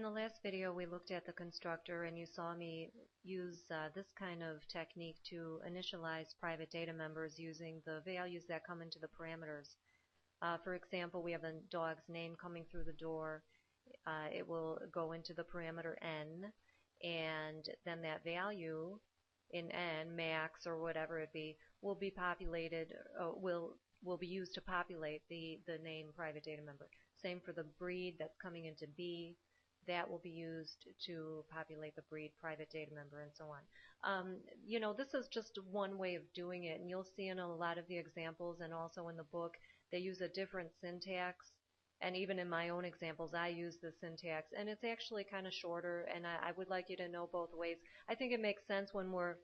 In the last video we looked at the constructor and you saw me use this kind of technique to initialize private data members using the values that come into the parameters. For example, we have a dog's name coming through the door. It will go into the parameter n, and then that value in n, max or whatever it be, will be populated, will be used to populate the name private data member. Same for the breed that's coming into B. That will be used to populate the breed private data member, and so on. This is just one way of doing it, and you'll see in a lot of the examples and also in the book they use a different syntax, and even in my own examples I use the syntax, and it's actually kind of shorter, and I would like you to know both ways. I think it makes sense when we're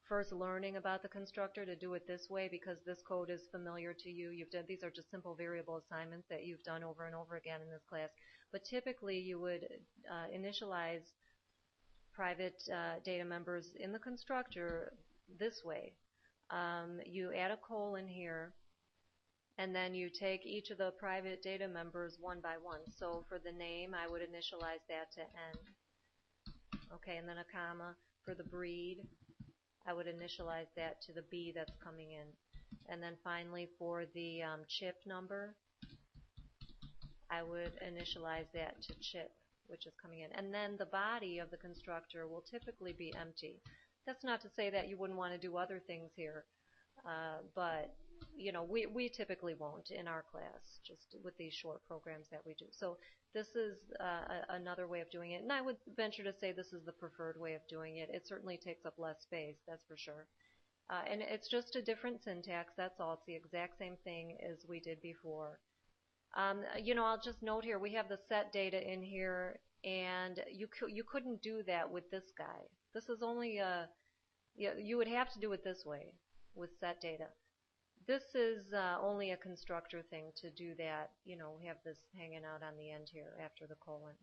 first learning about the constructor to do it this way because this code is familiar to you. These are just simple variable assignments that you've done over and over again in this class. But typically you would initialize private data members in the constructor this way. You add a colon here, and then you take each of the private data members one by one. So for the name, I would initialize that to n. Okay, and then a comma. For the breed, I would initialize that to the B that's coming in. And then finally for the chip number, I would initialize that to chip, which is coming in. And then the body of the constructor will typically be empty. That's not to say that you wouldn't want to do other things here, but we typically won't in our class, just with these short programs that we do. So this is another way of doing it, and I would venture to say this is the preferred way of doing it. It certainly takes up less space, that's for sure. And it's just a different syntax, that's all. It's the exact same thing as we did before. I'll just note here, we have the set data in here, and you couldn't do that with this guy. This is only you would have to do it this way with set data. This is only a constructor thing to do that, have this hanging out on the end here after the colon.